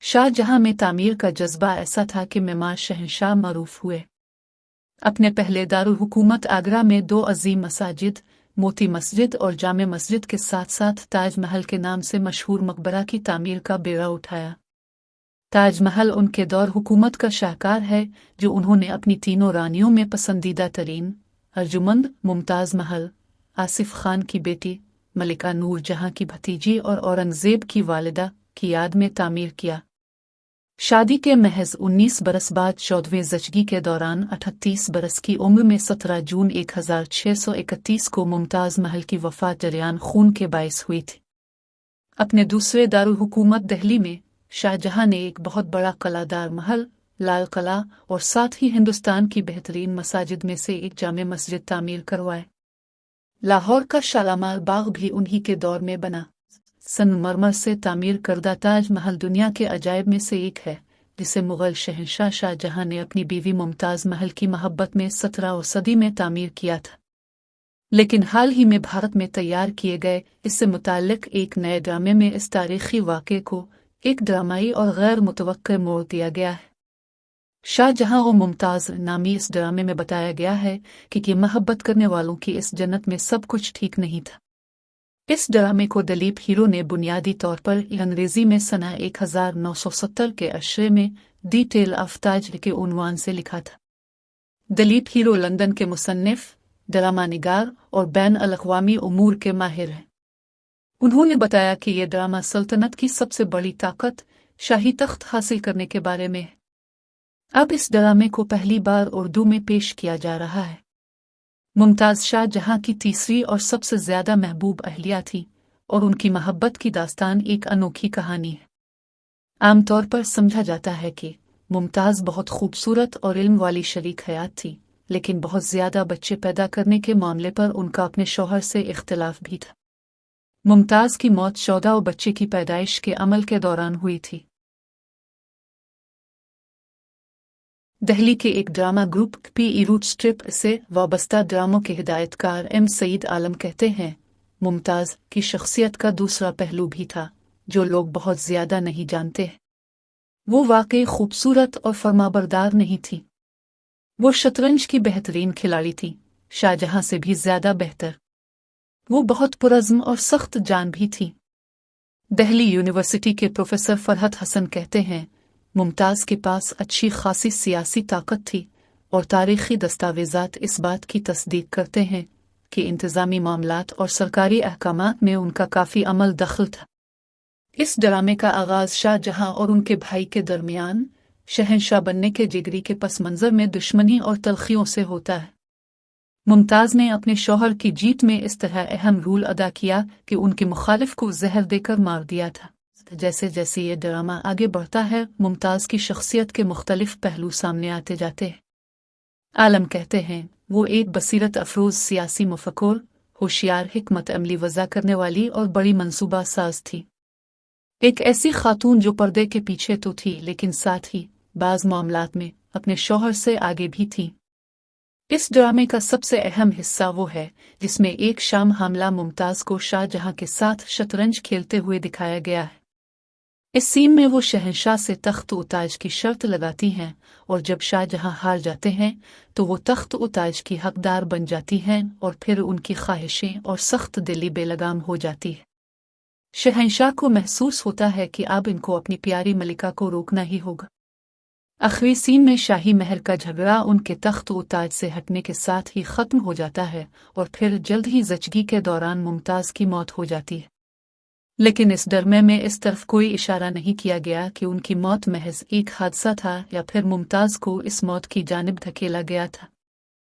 शाहजहां में तामीर का जज्बा ऐसा था कि मेमार शहंशाह मरूफ हुए। अपने पहले दारुल हुकूमत आगरा में 2 अजीम मसाजिद, मोती मस्जिद और जामे मस्जिद के साथ साथ ताजमहल के नाम से मशहूर मकबरा की तामीर का बेड़ा उठाया। ताजमहल उनके दौर हुकूमत का शाहकार है जो उन्होंने अपनी तीनों रानियों में पसंदीदा तरीन अर्जुमंद, मुमताज़ महल, आसिफ खान की बेटी मलिका नूर जहां की भतीजी और औरंगजेब की वालिदा की याद में तामीर किया। शादी के महज 19 बरस बाद 14वें ज़चगी के दौरान 38 बरस की उम्र में 17 जून 1631 को मुमताज़ महल की वफ़ात जरियान खून के बाइस हुई थी। अपने दूसरे दारुल हुकूमत दिल्ली में शाहजहां ने एक बहुत बड़ा कलादार महल, लाल किला और साथ ही हिंदुस्तान की बेहतरीन मसाजिद में से एक जामे मस्जिद तामीर करवाए। लाहौर का शालामार बाग भी उन्हीं के दौर में बना। संगमरमर से तामीर करदा ताज महल दुनिया के अजायब में से एक है, जिसे मुग़ल शहंशाह शाहजहां ने अपनी बीवी मुमताज़ महल की मोहब्बत में 17वीं सदी में तामीर किया था। लेकिन हाल ही में भारत में तैयार किए गए इससे मुताल्लिक़ एक नए ड्रामे में इस तारीख़ी वाक़े को एक ड्रामाई और गैर मुतवक्किर मोड़ दिया गया है। शाहजहां और मुमताज़ नामी इस ड्रामे में बताया गया है कि मोहब्बत करने वालों की इस जन्नत में सब कुछ ठीक नहीं था। इस ड्रामे को दलीप हीरो ने बुनियादी तौर पर अंग्रेजी में सना 1970 के अशरे में दी टेल ऑफ ताज के उन्वान से लिखा था। दलीप हीरो लंदन के मुसन्निफ, ड्रामा निगार और बैन अल-अक़वामी उमूर के माहिर हैं। उन्होंने बताया कि यह ड्रामा सल्तनत की सबसे बड़ी ताकत शाही तख्त हासिल करने के बारे में है। अब इस ड्रामे को पहली बार उर्दू में पेश किया जा रहा है। मुमताज़ शाहजहां की तीसरी और सबसे ज़्यादा महबूब अहलिया थी और उनकी मोहब्बत की दास्तान एक अनोखी कहानी है। आमतौर पर समझा जाता है कि मुमताज़ बहुत खूबसूरत और इल्म वाली शरीक हयात थी, लेकिन बहुत ज़्यादा बच्चे पैदा करने के मामले पर उनका अपने शौहर से इख्तिलाफ भी था। मुमताज़ की मौत 14 बच्चे की पैदाइश के अमल के दौरान हुई थी। दिल्ली के एक ड्रामा ग्रुप पी रूट स्ट्रिप से वाबस्ता ड्रामों के हिदायतकार एम सईद आलम कहते हैं, मुमताज़ की शख्सियत का दूसरा पहलू भी था जो लोग बहुत ज़्यादा नहीं जानते। वो वाकई खूबसूरत और फरमाबरदार नहीं थी। वो शतरंज की बेहतरीन खिलाड़ी थी, शाहजहां से भी ज़्यादा बेहतर। वो बहुत पुरज़्म और सख्त जान भी थी। दिल्ली यूनिवर्सिटी के प्रोफेसर फरहत हसन कहते हैं, मुमताज़ के पास अच्छी खासी सियासी ताकत थी और तारीख़ी दस्तावेज़ात इस बात की तस्दीक करते हैं कि इंतज़ामी मामलात और सरकारी अहकामात में उनका काफ़ी अमल दखल था। इस ड्रामे का आगाज़ शाहजहां और उनके भाई के दरमियान शहंशाह बनने के जिगरी के पस मंज़र में दुश्मनी और तलख़ियों से होता है। मुमताज़ ने अपने शौहर की जीत में इस तरह अहम रोल अदा किया कि उनके मुखालिफ को जहर देकर मार दिया था। जैसे जैसे ये ड्रामा आगे बढ़ता है, मुमताज़ की शख्सियत के मुख्तलिफ पहलू सामने आते जाते हैं। आलम कहते हैं, वो एक बसीरत अफरोज़ सियासी मुफक्किर, होशियार, हिकमत अमली वज़ा करने वाली और बड़ी मंसूबा साज थी। एक ऐसी खातून जो पर्दे के पीछे तो थी लेकिन साथ ही बाज़ मामलात में अपने शौहर से आगे भी थी। इस ड्रामे का सबसे अहम हिस्सा वो है जिसमें एक शाम हमला मुमताज़ को शाहजहां के साथ शतरंज खेलते हुए दिखाया गया है। इस सीन में वो शहंशाह से तख्त व ताज की शर्त लगाती हैं और जब शाहजहां हार जाते हैं तो वो तख्त व ताज की हकदार बन जाती हैं और फिर उनकी ख्वाहिशें और सख्त दिली बेलगाम हो जाती है। शहंशाह को महसूस होता है कि अब इनको अपनी प्यारी मलिका को रोकना ही होगा। आखिरी सीन में शाही महल का झगड़ा उनके तख्त व ताज से हटने के साथ ही ख़त्म हो जाता है और फिर जल्द ही ज़चगी के दौरान मुमताज़ की मौत हो जाती है। लेकिन इस ड्रामे में इस तरफ कोई इशारा नहीं किया गया कि उनकी मौत महज एक हादसा था या फिर मुमताज़ को इस मौत की जानिब धकेला गया था।